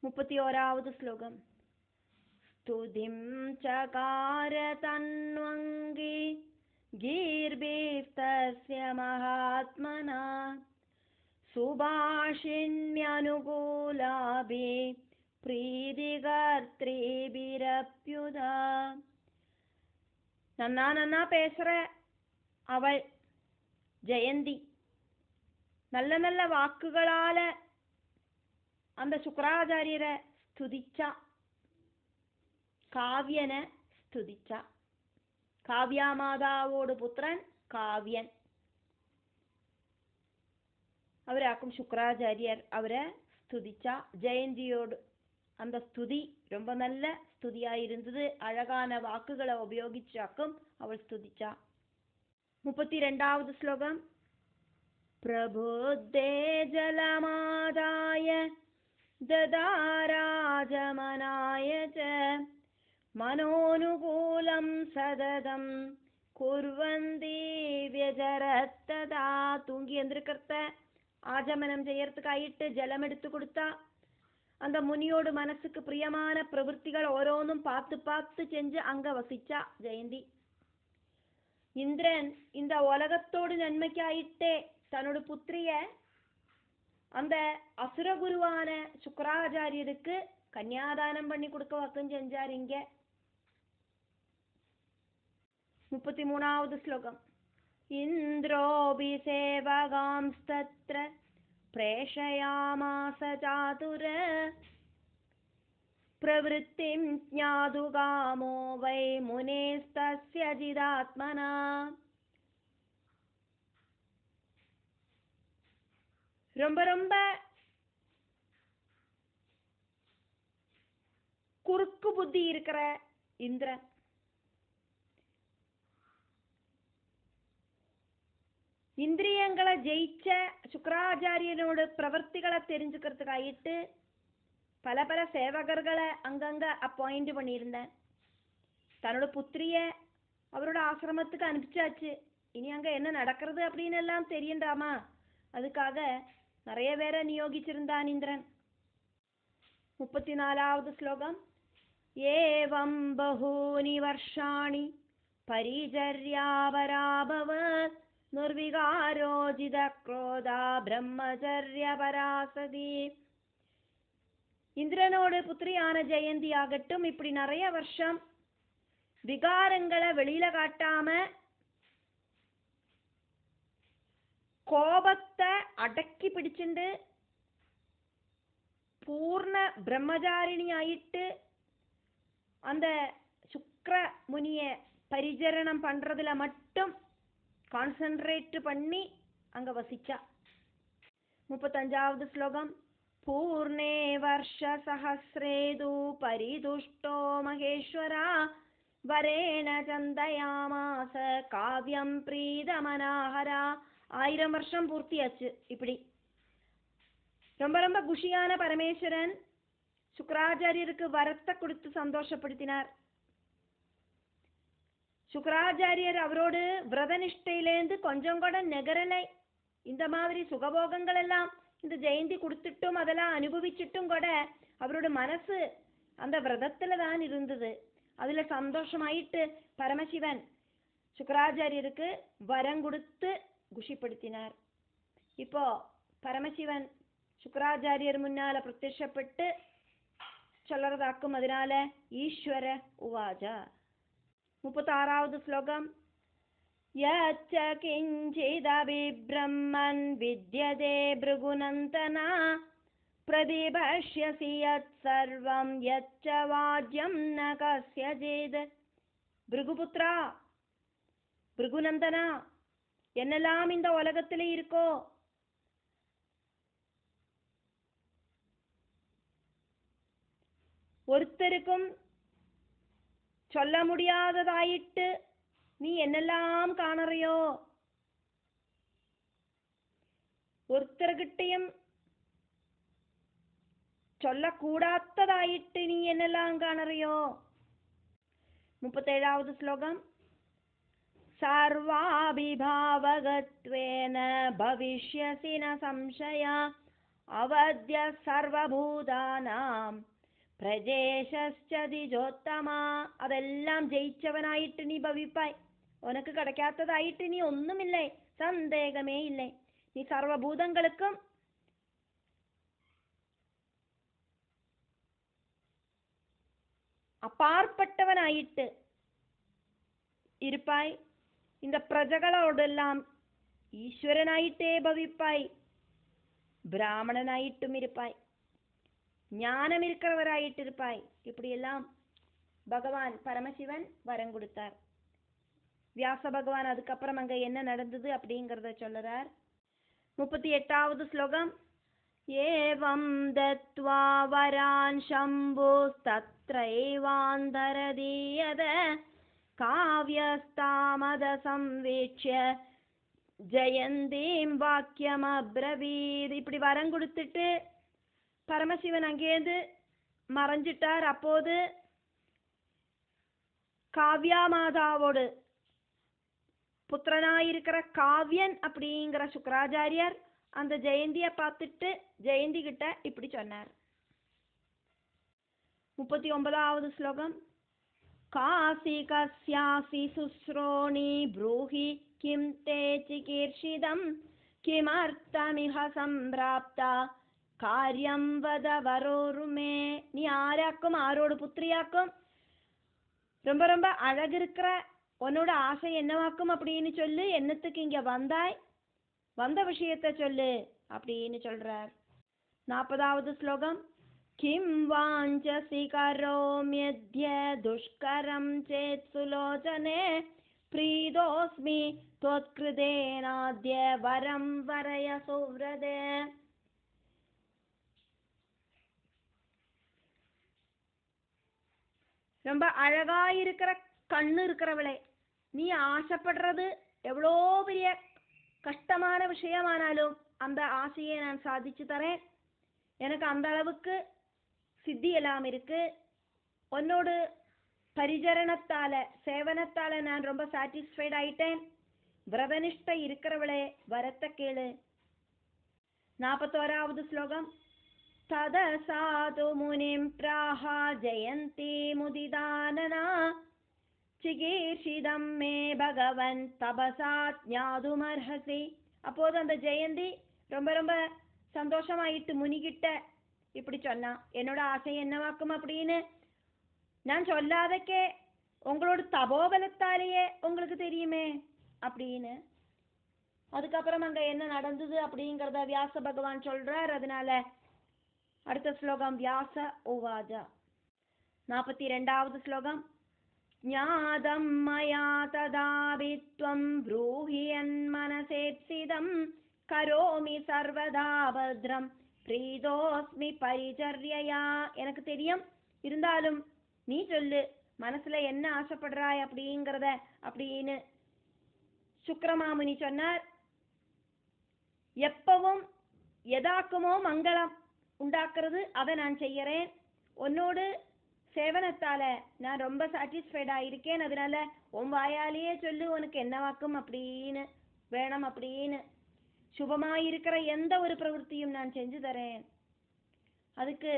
31வது ஸ்லோகம். ஸ்துதிம் சகார தன்வங்கி கீர்பீஸ்தஸ்ய மகாத்மனா சுபாஷிண்யனுகூலாபி பிரீதிகர்த்ரீபிரப்யுதா. நன்னா பேசுற அவள் ஜெயந்தி நல்ல நல்ல வாக்குகளால அந்த சுக்கராச்சாரியரை ஸ்துதிச்சா, காவியனை ஸ்துதிச்சா. காவ்யா மாதாவோடு புத்திரன் காவியன், அவராக்கும் சுக்கராச்சாரியர் அவரை ஸ்துதிச்சா. ஜெயந்தியோடு அந்த ஸ்துதி ரொம்ப நல்ல ஸ்துதியாயிருந்தது. அழகான வாக்குகளை உபயோகிச்சாக்கும் அவள் ஸ்துதிச்சா. 32வது ஸ்லோகம். பிரபுத்தே ஜலமாதாய ததாராஜமனாய ச மனோனுகூலம் சததம் குர்வந்தி வியஜரத்ததா. தூங்கி எந்திருக்கிறத ஆஜமனம் செய்யறதுக்காயிட்டு ஜலம் எடுத்து கொடுத்தா. அந்த முனியோடு மனசுக்கு பிரியமான பிரவൃத்திகள் ஓரோன்னும் பார்த்து பார்த்து செஞ்சு அங்க வசிச்சா ஜெயந்தி. இந்திரன் இந்த உலகத்தோடு நன்மைக்காயிட்டே தன்னோட புத்திரிய அந்த அசுரகுருவான சுக்கராச்சாரியருக்கு கன்யாதானம் பண்ணி கொடுக்க வக்கம் செஞ்சார். இங்க 33வது ஸ்லோகம். இந்திரோபி சேவகாம்ஸ்தத்ர பிரேஷயாமாஸ சாதுர பிரவೃத்திம் ஞாதுகாமோ வை முனேஸ்தஸ்ய ஜிதாத்மனா. ரொம்ப ரொம்ப குறுக்கு புத்தி இருக்கிற இந்திரன் இந்திரியங்களை ஜெயிச்ச சுக்கராச்சாரியனோட பிரவர்த்திகளை தெரிஞ்சுக்கிறதுக்காயிட்டு பல பல சேவகர்களை அங்கங்க அப்பாயிண்ட் பண்ணியிருந்தேன். தன்னோட புத்திரிய அவரோட ஆசிரமத்துக்கு அனுப்பிச்சாச்சு. இனி அங்க என்ன நடக்கிறது அப்படின்னு எல்லாம் தெரியண்டாமா, அதுக்காக நிறைய பேரை நியோகிச்சிருந்தான் இந்திரன். 34வது ஸ்லோகம். ஏவம் பஹூனி வர்ஷாணி பரிஜர்யாபராபவத் நிர்விகாரோஜித க்ரோதா பிரம்மச்சர்ய பராசதி. இந்திரனோட புத்திரியான ஜெயந்தி ஆகட்டும் இப்படி நிறைய வருஷம் விகாரங்களை வெளியில காட்டாம கோபத்தை அடக்கி பிடிச்சுண்டு பூர்ண பிரம்மச்சாரிணி ஆயிட்டு அந்த சுக்ர முனிய பரிசரணம் பண்றதுல மட்டும் கான்சென்ட்ரேட் பண்ணி அங்க வசிச்சா. 35வது ஸ்லோகம். பூர்ணே வர்ஷ சஹஸ்ரேது பரிதுஷ்டோ மகேஸ்வரா வரேண சந்தயாமாச காவ்யம் பிரீதமனாஹரா. 1000 வருஷம் பூர்த்தியாச்சு. இப்படி ரொம்ப ரொம்ப குஷியான பரமேஸ்வரன் சுக்கராச்சாரியருக்கு வரத்தை கொடுத்து சந்தோஷப்படுத்தினார். சுக்கராச்சாரியர் அவரோடு விரதனிஷ்டையிலேருந்து கொஞ்சம் கூட நெகரலை. இந்த மாதிரி சுகபோகங்கள் எல்லாம் இந்த ஜெயந்தி கொடுத்துட்டும் அதெல்லாம் அனுபவிச்சுட்டும் கூட அவரோட மனசு அந்த விரதத்துல தான் இருந்தது. அதுல சந்தோஷமாயிட்டு பரமசிவன் சுக்கராச்சாரியருக்கு வரம் கொடுத்து குஷிப்படுத்தினார். இப்போ பரமசிவன் சுக்கராச்சாரியர் முன்னால பிரத்யட்சப்பட்டு சொல்லறதாக்கும். அதனால ஈஸ்வர உவாஜா. 36வது ஸ்லோகம். யச்ச கிஞ்சிதபிப்ரம்மன் வித்யதே பிருகுநந்தனா பிரதிபஷ்யசி யத் சர்வம் யச்ச வாஜ்யம் ந கஸ்யஜித். பிருகுபுத்ரா, பிருகுநந்தனா, என்னெல்லாம் இந்த உலகத்திலே இருக்கோ ஒருத்தருக்கும் சொல்ல முடியாததாயிட்டு நீ என்னெல்லாம் காணறியோ, ஒருத்தர்கிட்டையும் சொல்லக்கூடாததாயிட்டு நீ என்னெல்லாம் காணறியோ. 37வது ஸ்லோகம். சர்வாபிபாவகத்வேன பவிஷ்யசி ந சம்சயா அவத்ய சர்வபூதானாம் பிரஜேஷஸ்சதிஜோத்தமா. അതെല്ലാം ജയിച്ചവനായിട്ട് നീ ഭവിപ്പായ്. ഉനക്ക് കിടക്കാത്തതായിട്ട് നീ ഒന്നുമില്ലേ, സന്ദേഹമേ ഇല്ലേ. നീ സർവഭൂതങ്ങൾക്കും அப்பாற்பட்டவனாயிட்டு இருப்பாய். இந்த பிரஜகளோடெல்லாம் ஈஸ்வரனாயிட்டே பவிப்பாய். பிராமணனாயிட்டும் இருப்பாய், ஞானம் இருக்கிறவராயிட்டு இருப்பாய். இப்படியெல்லாம் பகவான் பரமசிவன் வரம் கொடுத்தார். வியாச பகவான் அதுக்கப்புறம் அங்க என்ன நடந்தது அப்படிங்கறத சொல்லுறார். 38வது ஸ்லோகம். ஏவம் தத்வா வரான் சம்புஸ்தத்ரைவாந்தரதீயத காவ்யஸ்தாமத சம்வேட்சிய ஜெயந்தீம் வாக்கியம் அப்ரவீத். இப்படி வரம் கொடுத்துட்டு பரமசிவன் அங்கேருந்து மறைஞ்சிட்டார். அப்போது காவ்யா மாதாவோடு புத்திரனாயிருக்கிற காவ்யன் அப்படிங்கிற சுக்கராச்சாரியர் அந்த ஜெயந்திய பார்த்துட்டு ஜெயந்தி கிட்ட இப்படி சொன்னார். 39வது ஸ்லோகம். காசி கஸ்யாசி சுஸ்ரோணி ப்ரூஹி கிம் தே சிகீர்ஷிதம் கிமர்த்தமிஹ சம்பிராப்தா காரியம் வத வரோருமே. நீ ஆராக்கும், ஆரோடு புத்திரியாக்கும், ரொம்ப ரொம்ப அழகு இருக்கிற உன்னோட ஆசை என்னவாக்கும் அப்படின்னு சொல்லு. என்னத்துக்கு இங்க வந்தாய், வந்த விஷயத்தை சொல்லு அப்படின்னு சொல்றார். 40வது ஸ்லோகம். கிம் வாஞ்சசி கரோம்யத்ய துஷ்கரம் சேத் சுலோச்சனே பிரீதோஸ்மி त्वत्कृतेनाद्य वरं वरय सुव्रते. ரொம்ப அழகாயிருக்கிற கண்ணு இருக்கிறவளே, நீ ஆசைப்படுறது எவ்வளோ பெரிய கஷ்டமான விஷயமானாலும் அந்த ஆசையை நான் சாதிச்சு தரேன். எனக்கு அந்த அளவுக்கு சித்தி எல்லாம் இருக்கு. உன்னோடு பரிசரணத்தால சேவனத்தால நான் ரொம்ப சாட்டிஸ்ஃபைட் ஆயிட்டேன். விரதனிஷ்டை இருக்கிறவளே, வரத்த கேளு. 41வது ஸ்லோகம். தத சாது முனிம் பிராஹா ஜெயந்தி முதிதானனா சிகீர்ஷிதம் மே பகவன் தபசா ஞாதுமர்ஹசி. அப்போது அந்த ஜெயந்தி ரொம்ப ரொம்ப சந்தோஷமாயிட்டு முனிகிட்ட இப்படி சொன்னான், என்னோட ஆசை என்னவாக்கும் அப்படின்னு நான் சொல்லாதக்கே உங்களோட தபோபலத்தாலேயே உங்களுக்கு தெரியுமே அப்படின்னு. அதுக்கப்புறம் அங்க என்ன நடந்தது அப்படிங்கறத வியாச பகவான் சொல்றார். அதனால அடுத்த ஸ்லோகம். வியாச உவாஜா. 42வது ஸ்லோகம். ஞாதம் மயா ததாபித்வம் ப்ரூஹி அன்மனசேப்சிதம் கரோமி சர்வதா பத்ரம் பிரீதோஸ்மி பரிச்சர்யா. எனக்கு தெரியும், இருந்தாலும் நீ சொல்லு, மனசுல என்ன ஆசைப்படுறாய் அப்படிங்கறத அப்படின்னு சுக்கிரமாமுனி சொன்னார். எப்பவும் எதாக்குமோ மங்களம் உண்டாக்குறது அதை நான் செய்யறேன். உன்னோடு சேவனத்தால நான் ரொம்ப சாட்டிஸ்ஃபைடா இருக்கேன். அதனால உன் வாயாலேயே சொல்லு, உனக்கு என்னவாக்கும் அப்படின்னு வேணும் அப்படின்னு. சுபமாயிருக்கிற எந்த ஒரு பிரவൃத்தியும் நான் செஞ்சு தரேன். அதுக்கு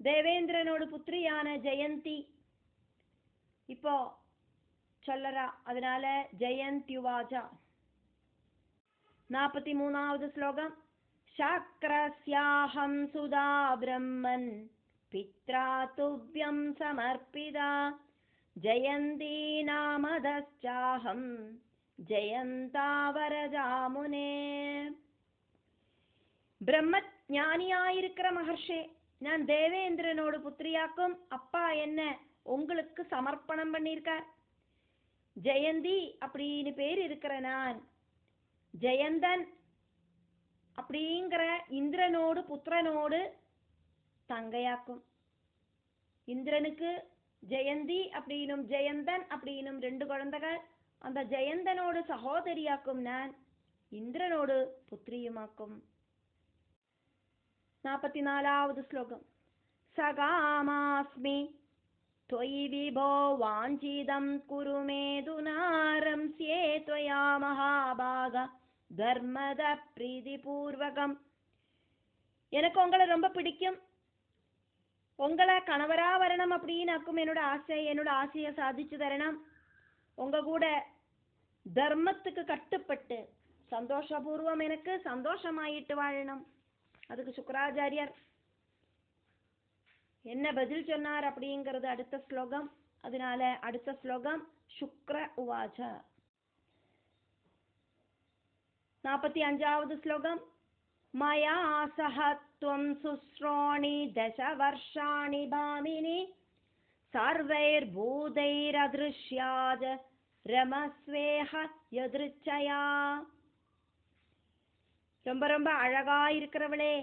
தேவேந்திரனோட புத்திரியான ஜெயந்தி இப்போ சொல்லறா. அதனால ஜெயந்த்யுவாஜா. 43வது ஸ்லோகம். சக்ரஸ்யாஹம் சுதா பிரம்மன் பித்ரா துவ்யம் சமர்ப்பிதா ஜெயந்தி நாமதச்சாஹம் ஜெயந்தாவரஜாமுனே. பிரம்ம ஞானியாயிருக்கிற மகர்ஷே, நான் தேவேந்திரனோட புத்திரியாக்கும் அப்பா என்ன உங்களுக்கு சமர்ப்பணம் பண்ணியிருக்கார். ஜெயந்தி அப்படின்னு பேர் இருக்கிற நான் ஜெயந்தன் அப்படிங்கிற இந்திரனோடு புத்திரனோடு தங்கையாக்கும். இந்திரனுக்கு ஜெயந்தி அப்படின்னும் ஜெயந்தன் அப்படின்னும் 2 குழந்தைகள். அந்த ஜெயந்தனோடு சகோதரியாக்கும் நான் இந்திரனோடு புத்திரியுமாக்கும். 44வது ஸ்லோகம். சகாமாஸ்மி त्वयि विभो वाञ्छितं कुरु मेदुनारंस्ये त्वया महाभाग धर्मद प्रीतिपूर्वकं எனக்கு உங்களை ரொம்ப பிடிக்கும், உங்களை கணவரா வரணும் அப்படின்னாக்கும் என்னோட ஆசை. என்னோட ஆசையை சாதிச்சு தரணும். உங்க கூட தர்மத்துக்கு கட்டுப்பட்டு சந்தோஷபூர்வம் எனக்கு சந்தோஷமாயிட்டு வாழணும். அதுக்கு சுக்கராச்சாரியர் என்ன பதில் சொன்னார் அப்படிங்கிறது அடுத்த ஸ்லோகம். அதனால அடுத்த ஸ்லோகம் சுக்ர உவாச்ச. 45வது ஸ்லோகம். மயா சஹ த்வம் சுஸ்ரோணி தச வர்ஷாணி பாமினி சர்வைர் பூதைரத்ருஷ்யாஜ ரமஸ்வேஹ யத்ருச்சயா. ரொம்ப ரொம்ப அழகா இருக்கிறவளே,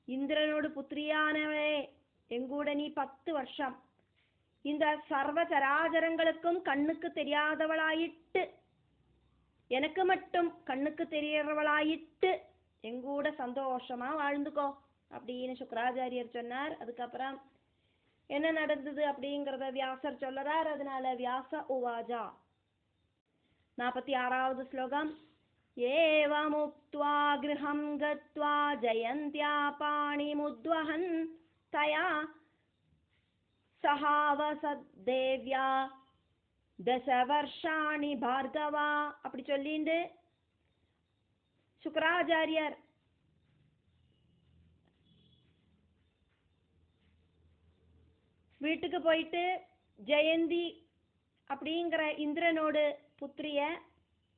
இந்திரனோடு புத்திரியானவளே, எங்கூட நீ 10 வருஷம் இந்த சர்வ சராச்சரங்களுக்கும் கண்ணுக்கு தெரியாதவளாயிட்டு, எனக்கு மட்டும் கண்ணுக்கு தெரியறவளாயிட்டு எங்கூட சந்தோஷமா வாழ்ந்துக்கோ அப்படின்னு சுக்கராச்சாரியர் சொன்னார். அதுக்கப்புறம் என்ன நடந்தது அப்படிங்கிறத வியாசர் சொல்லறார். அதனால வியாச உவாஜா. 46வது ஸ்லோகம். ஏவமுக்த்வா கிருஹம் கத்வா ஜயந்த்யா பாணிமுத்வஹன் தயா சஹாவசத் தேவ்யா தசவர்ஷாணி பார்கவா. அப்படி சொல்லிண்டு சுக்கராச்சாரியர் வீட்டுக்கு போயிட்டு ஜெயந்தி அப்படிங்கிற இந்திரனோடு புத்திரிய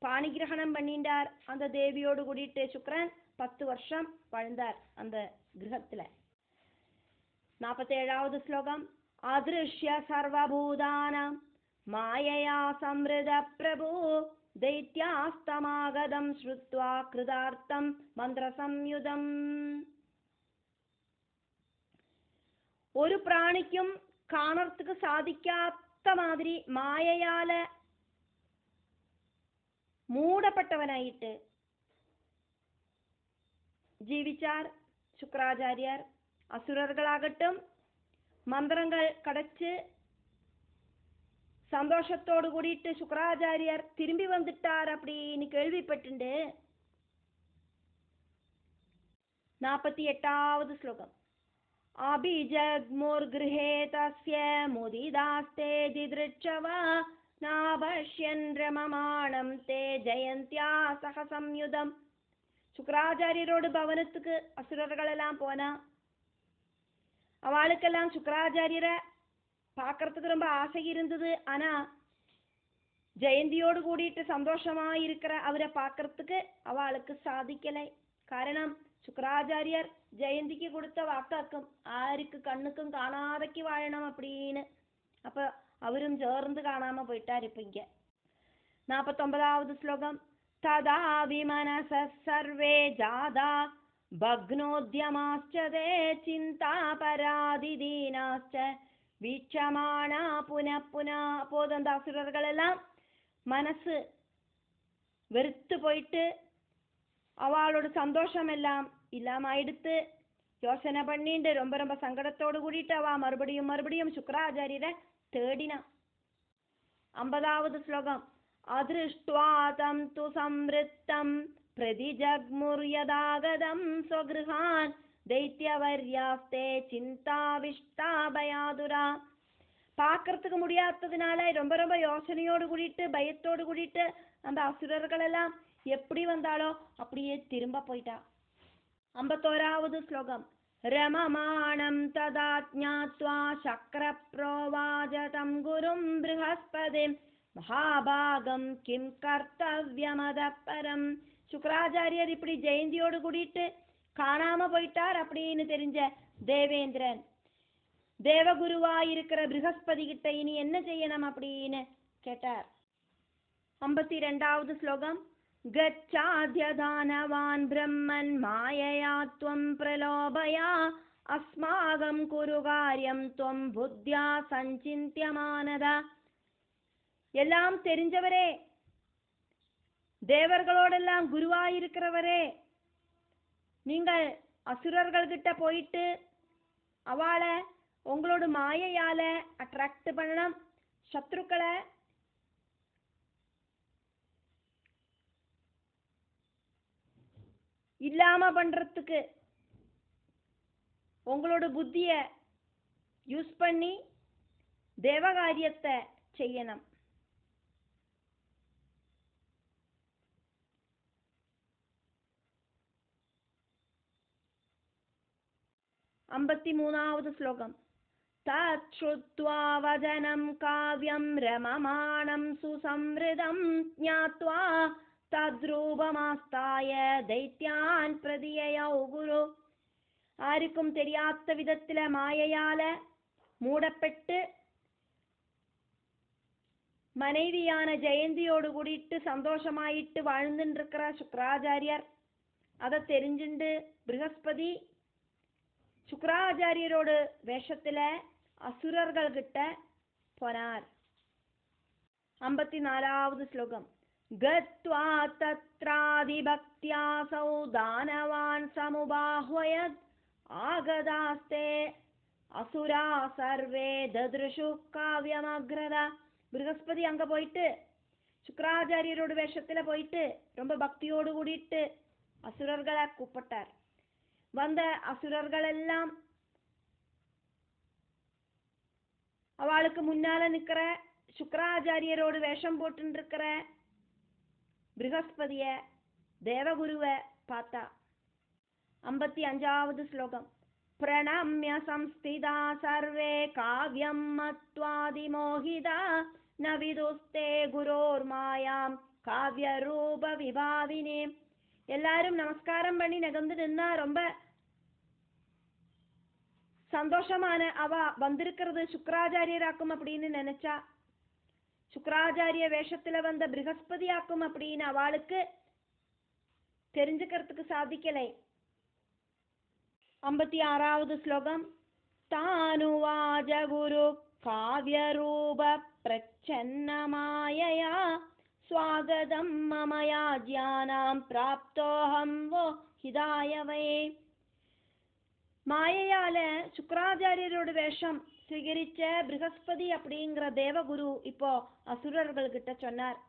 பாணிகிரகணம் பண்ணிண்டார். அந்த தேவியோடு கூடிட்டு சுக்கரன் 10 வருஷம் வாழ்ந்தார் அந்த கிரகத்துல. 47வது ஸ்லோகம். அதிருஷ்ய சர்வபூதானாம் மாயையா சம்ருத பிரபு தைத்யாஸ்தமாகதம் ஸ்ருத்வா கிருதார்த்தம் மந்திர சம்யுதம். ஒரு பிராணிக்கும் காணறதுக்கு சாதிக்காத மாதிரி மாயையால மூடப்பட்டவனாயிட்டு ஜீவிச்சார் சுக்கராச்சாரியர். அசுரர்களாகட்டும் மந்திரங்கள் கிடைச்சு சந்தோஷத்தோடு கூடிட்டு சுக்கராச்சாரியர் திரும்பி வந்துட்டார் அப்படின்னு கேள்விப்பட்டு 48வது ஸ்லோகம். அபிஜக்முர்கிருஹே தஸ்ய முதிதாஸ்தே தித்ருச்சவா நாபஷ்யன் ரமமாணம் தே ஜெயந்த்யா சக சம்யுதம். சுக்கராச்சாரியரோடு பவனத்துக்கு அசுரர்கள் எல்லாம் போனா அவளுக்கெல்லாம் சுக்கராச்சாரியரை பார்க்கறதுக்கு ரொம்ப ஆசை இருந்தது. ஆனா ஜெயந்தியோடு கூடிட்டு சந்தோஷமா இருக்கிற அவரை பார்க்கறதுக்கு அவளுக்கு சாதிக்கலை. காரணம் சுக்கராச்சாரியர் ஜெயந்திக்கு கொடுத்த வாக்காக்கும் ஆருக்கு கண்ணுக்கும் காணாதக்கு வாழணும் அப்படின்னு. அப்ப அவரும் சேர்ந்து காணாம போயிட்டார். இப்ப இங்க 49வது ஸ்லோகம். ததா விமனச சர்வே ஜாதா பக்னோத்யமாஸ்சதே சிந்தா பராதிதீனாஸ்ச வீட்சமானா புனః புனः. அப்போது அந்த அசுரர்கள் எல்லாம் மனசு வெறுத்து போயிட்டு அவளோட சந்தோஷம் எல்லாம் இல்லாம ஆயிடுத்து. யோசனை பண்ணிட்டு ரொம்ப ரொம்ப சங்கடத்தோடு கூடிட்டு அவ மறுபடியும் மறுபடியும் சுக்கராச்சாரியரை தேடினா. 50வது ஸ்லோகம். அதிருஷ்ட்வா தம் து சம்ருத்தம் பிரதிஜக்முர்யதாகதம் ஸ்வகிருஹான் தைத்யவர்யாஸ்தே சிந்தாவிஷ்டா பயாதுரா. பார்க்கறதுக்கு முடியாததுனால ரொம்ப ரொம்ப யோசனையோடு கூடிட்டு பயத்தோடு கூடிட்டு அந்த அசுரர்கள் எல்லாம் எப்படி வந்தாலோ அப்படியே திரும்ப போயிட்டா. 51வது ஸ்லோகம். ரமமாணம் ததா ஞாத்வா சக்ர ப்ரோவாஜதம் குரும் ப்ருஹஸ்பதிம் மகாபாகம் கிம் கர்த்தவ்யமத பரம். சுக்கராச்சாரியர் இப்படி ஜெயந்தியோடு கூடிட்டு காணாம போயிட்டார் அப்படின்னு தெரிஞ்ச தேவேந்திரன் தேவகுருவாயிருக்கிற ப்ருஹஸ்பதி கிட்ட இனி என்ன செய்யணும் அப்படின்னு கேட்டார். 52வது ஸ்லோகம். கச்சாத்யதானவான் பிரம்மன் மாயையா த்வம் பிரலோபயா அஸ்மாகம் குரு காரியம் த்வம் புத்யா சஞ்சிந்தியமானதா. எல்லாம் தெரிஞ்சவரே, தேவர்களோடெல்லாம் குருவாயிருக்கிறவரே, நீங்கள் அசுரர்கள் கிட்ட போயிட்டு அவளை உங்களோட மாயையால அட்ராக்ட் பண்ணணும், சத்ருக்களை இல்லாம பண்றதுக்கு உங்களோட புத்தியை யூஸ் பண்ணி தேவகாரியத்தை செய்யணும். 53வது ஸ்லோகம். தச்ருத்வா வஜனம் காவ்யம் ரமமாணம் சுசம்ருதம் ஞாத்வா தத்ரூபமாஸ்தாய தைத்யான் பிரதியயௌ குரு. ஆருக்கும் தெரியாத விதத்தில மாயையால மூடப்பட்டு மனைவியான ஜெயந்தியோடு கூடிட்டு சந்தோஷமாயிட்டு வாழ்ந்துட்டு இருக்கிற சுக்கராச்சாரியர் அதை தெரிஞ்சுண்டு ப்ரஹஸ்பதி சுக்கராச்சாரியரோட வேஷத்துல அசுரர்கள் கிட்ட போனார். 54வது ஸ்லோகம். கத்வா தத்ராதிபக்த்யாசௌ தானவான் சமுபாஹ்வயத் ஆகதாஸ்தே அசுரா சர்வே தத்ருஷு காவ்யமக்ரதா. ப்ரஹஸ்பதி அங்க போயிட்டு சுக்கராச்சாரியரோட வேஷத்துல போயிட்டு ரொம்ப பக்தியோடு கூடிட்டு அசுரர்களை கூப்பிட்டார். வந்த அசுரர்கள் எல்லாம் அவளுக்கு முன்னால நிக்கிற சுக்கராச்சாரியரோடு வேஷம் போட்டு இருக்கிற ப்ரஹஸ்பதிய தேவகுருவை பார்த்தா. 55வது ஸ்லோகம். பிரணம்ய சம்ஸ்திதா சர்வே காவ்யம் மத்வாதிமோகிதா ந விதுஸ்தே குரோர் மாயாம் காவ்ய ரூப விபாவினே. எல்லாரும் நமஸ்காரம் பண்ணி நகர்ந்து நின்னா ரொம்ப சந்தோஷமான அவ வந்திருக்கிறது சுக்கராச்சாரியராக்கும் அப்படின்னு நினைச்சா. சுக்கராச்சாரிய வேஷத்துல வந்த ப்ரஹஸ்பதி ஆக்கும் அப்படின்னு அவளுக்கு தெரிஞ்சுக்கிறதுக்கு சாதிக்கலை. 56வது ஸ்லோகம். தானுவாஜ குரு காவ்ய ரூப பிரச்சன்ன மாயயா ஸ்வாகதம் மமயா ஜானாம் பிராப்தோஹம் வோ ஹிதாயவை. மாயையால சுக்கராச்சாரியரோட வேஷம் ஸ்வீகரிச்ச ப்ரஹஸ்பதி அப்படிங்கிற தேவகுரு இப்போ அசுரர்கள் கிட்ட சொன்னார்.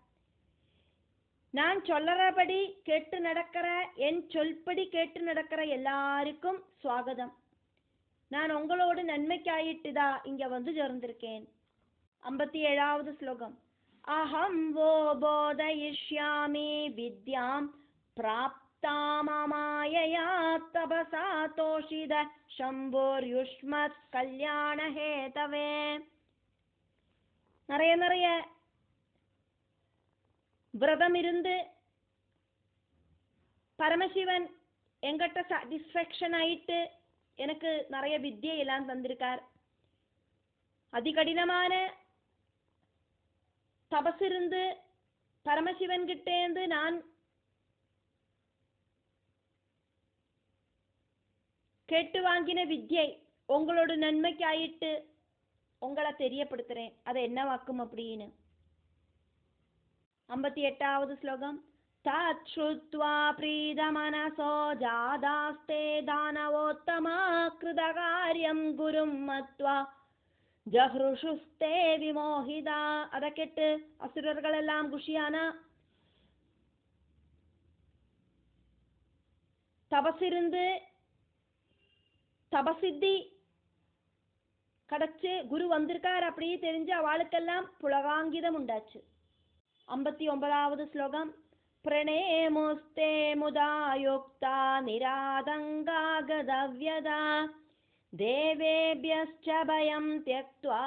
நான் சொல்லறபடி கேட்டு நடக்கிற, என் சொல்படி கேட்டு நடக்கிற எல்லாருக்கும் சுவாகதம். நான் உங்களோட நன்மைக்காயிட்டுதா இங்க வந்து சேர்ந்திருக்கேன். 57வது ஸ்லோகம். அஹம் வோ போதயிஷ்யாமி வித்யாம் பிராப்தாமமாயயா தபசா தோஷித சம்போர்யுஷ்மத் கல்யாண ஹேதவே. நிறைய விரதம் இருந்து பரமசிவன் எங்கிட்ட சாட்டிஸ்ஃபேக்ஷன் ஆயிட்டு எனக்கு நிறைய வித்தியை எல்லாம் தந்திருக்கார். அதிகடினமான தபஸ் இருந்து பரமசிவன் கிட்டேந்து நான் கேட்டு வாங்கின வித்யை உங்களோட நன்மைக்கு ஆயிட்டு உங்களை தெரியப்படுத்துறேன். அதை என்ன வாக்கும் அப்படின்னு. 58வது ஸ்லோகம். தச்ருத்வா பிரீதமனசோ ஜாதாஸ்தே தானவோத்தமா கிருதகாரியம் குரும் மத்வா ஜஹ்ருஷுஸ்தே விமோகிதா. அதை கேட்டு அசுரர்கள் எல்லாம் குஷியானா. தபசிருந்து தபசித்தி கிடைச்சு குரு வந்திருக்கார் அப்படி தெரிஞ்சு அவளுக்கெல்லாம் புலகாங்கிதம் உண்டாச்சு. 59வது ஸ்லோகம். பிரணேமுஸ்தே முதாயுக்தா நிராதங்காகதவ்யதா தேவேபியஸ்ச பயம் த்யக்த்வா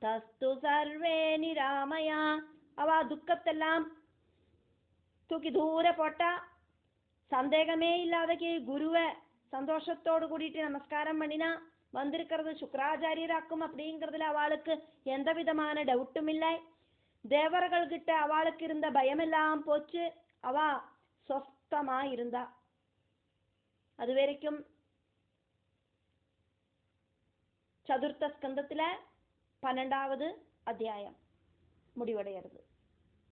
தஸ்து சர்வே நிராமயா. அவ துக்கத்தெல்லாம் தூக்கி தூர போட்டா. சந்தேகமே இல்லாதக்கு குருவை சந்தோஷத்தோடு கூட்டிட்டு நமஸ்காரம் பண்ணினா. வந்திருக்கிறது சுக்கராச்சாரியராக்கும் அப்படிங்கிறதுல அவளுக்கு எந்த விதமான டவுட்டும் இல்லை. தேவர்கள் கிட்ட அவளுக்கு இருந்த பயமெல்லாம் போச்சு. அவ சொஸ்தமா இருந்தா. அது வரைக்கும் சதுர்த்த ஸ்கந்தத்துல 12வது அத்தியாயம் முடிவடைகிறது.